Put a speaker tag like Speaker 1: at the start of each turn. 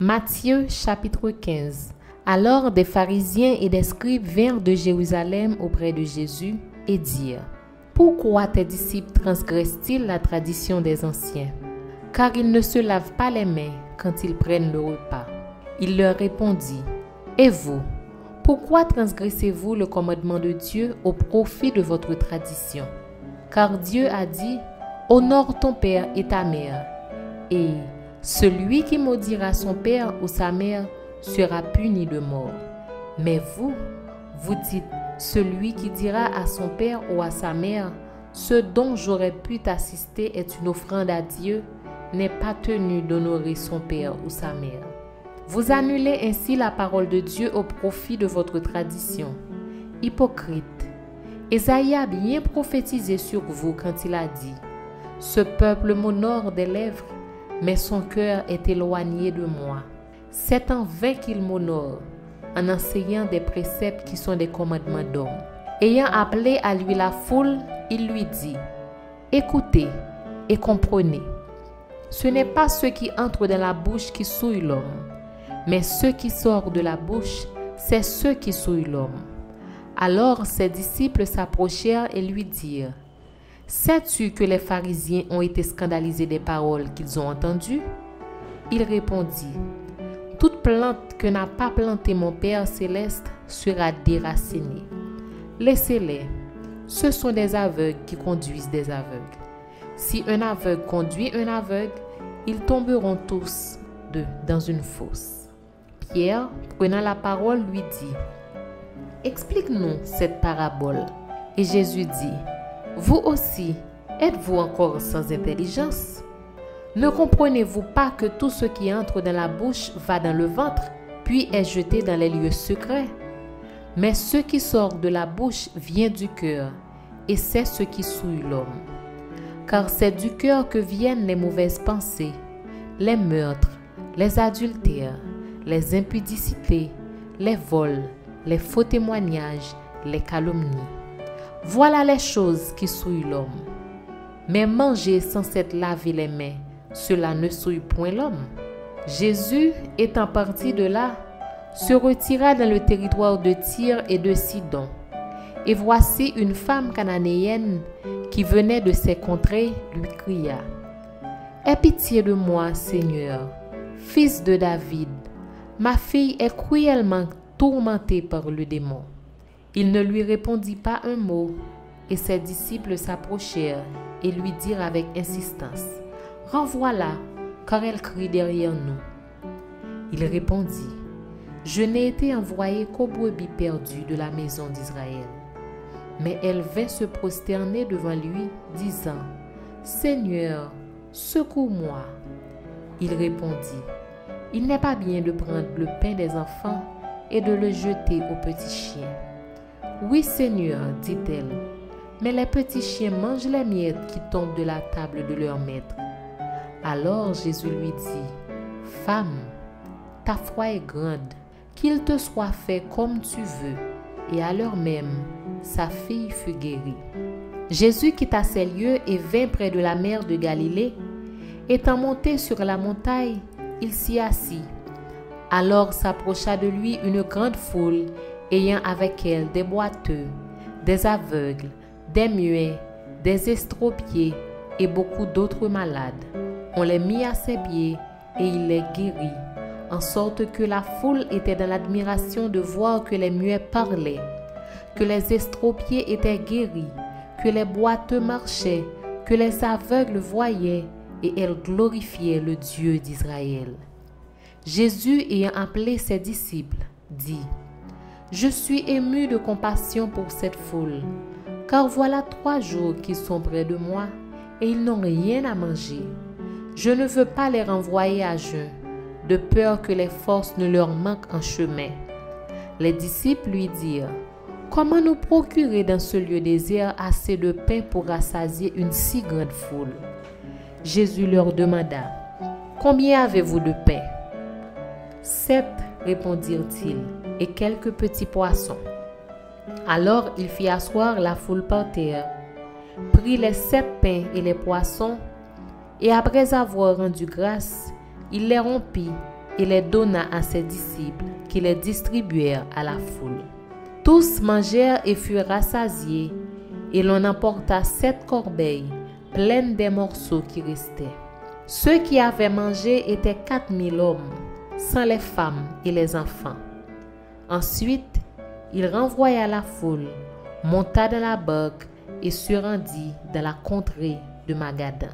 Speaker 1: Matthieu chapitre 15. Alors des pharisiens et des scribes vinrent de Jérusalem auprès de Jésus et dirent: Pourquoi tes disciples transgressent-ils la tradition des anciens? Car ils ne se lavent pas les mains quand ils prennent le repas. Il leur répondit: Et vous, pourquoi transgressez-vous le commandement de Dieu au profit de votre tradition? Car Dieu a dit: Honore ton père et ta mère, et celui qui maudira son père ou sa mère sera puni de mort. Mais vous, vous dites: celui qui dira à son père ou à sa mère, ce dont j'aurais pu t'assister est une offrande à Dieu, n'est pas tenu d'honorer son père ou sa mère. Vous annulez ainsi la parole de Dieu au profit de votre tradition. Hypocrite, Ésaïe a bien prophétisé sur vous quand il a dit: Ce peuple m'honore des lèvres, mais son cœur est éloigné de moi. C'est en vain qu'il m'honore, en enseignant des préceptes qui sont des commandements d'hommes. Ayant appelé à lui la foule, il lui dit: Écoutez et comprenez. Ce n'est pas ce qui entre dans la bouche qui souille l'homme, mais ce qui sort de la bouche, c'est ce qui souille l'homme. Alors ses disciples s'approchèrent et lui dirent: Sais-tu que les pharisiens ont été scandalisés des paroles qu'ils ont entendues? Il répondit: Toute plante que n'a pas plantée mon Père céleste sera déracinée. Laissez-les, ce sont des aveugles qui conduisent des aveugles. Si un aveugle conduit un aveugle, ils tomberont tous deux dans une fosse. Pierre, prenant la parole, lui dit: Explique-nous cette parabole. Et Jésus dit: Vous aussi, êtes-vous encore sans intelligence? Ne comprenez-vous pas que tout ce qui entre dans la bouche va dans le ventre, puis est jeté dans les lieux secrets? Mais ce qui sort de la bouche vient du cœur, et c'est ce qui souille l'homme. Car c'est du cœur que viennent les mauvaises pensées, les meurtres, les adultères, les impudicités, les vols, les faux témoignages, les calomnies. Voilà les choses qui souillent l'homme. Mais manger sans s'être lavé les mains, cela ne souille point l'homme. Jésus, étant parti de là, se retira dans le territoire de Tyr et de Sidon. Et voici une femme cananéenne qui venait de ces contrées lui cria: Aie pitié de moi, Seigneur, fils de David. Ma fille est cruellement tourmentée par le démon. Il ne lui répondit pas un mot, et ses disciples s'approchèrent et lui dirent avec insistance: Renvoie-la, car elle crie derrière nous. Il répondit: Je n'ai été envoyé qu'aux brebis perdues de la maison d'Israël. Mais elle vint se prosterner devant lui, disant: Seigneur, secours-moi. Il répondit: Il n'est pas bien de prendre le pain des enfants et de le jeter aux petits chiens. Oui, Seigneur, dit-elle, mais les petits chiens mangent les miettes qui tombent de la table de leur maître. Alors Jésus lui dit: Femme, ta foi est grande, qu'il te soit fait comme tu veux. Et à l'heure même, sa fille fut guérie. Jésus quitta ces lieux et vint près de la mer de Galilée. Étant monté sur la montagne, il s'y assit. Alors s'approcha de lui une grande foule, ayant avec elle des boiteux, des aveugles, des muets, des estropiés et beaucoup d'autres malades. On les mit à ses pieds et il les guérit, en sorte que la foule était dans l'admiration de voir que les muets parlaient, que les estropiés étaient guéris, que les boiteux marchaient, que les aveugles voyaient, et elle glorifiait le Dieu d'Israël. Jésus, ayant appelé ses disciples, dit: Je suis ému de compassion pour cette foule, car voilà 3 jours qu'ils sont près de moi, et ils n'ont rien à manger. Je ne veux pas les renvoyer à jeun, de peur que les forces ne leur manquent en chemin. Les disciples lui dirent: Comment nous procurer dans ce lieu désert assez de pain pour rassasier une si grande foule? Jésus leur demanda: Combien avez-vous de pain? 7, répondirent-ils, et quelques petits poissons. Alors il fit asseoir la foule par terre, prit les 7 pains et les poissons, et après avoir rendu grâce, il les rompit et les donna à ses disciples qui les distribuèrent à la foule. Tous mangèrent et furent rassasiés, et l'on emporta 7 corbeilles pleines des morceaux qui restaient. Ceux qui avaient mangé étaient 4000 hommes, sans les femmes et les enfants. Ensuite, il renvoya la foule, monta dans la barque et se rendit dans la contrée de Magadan.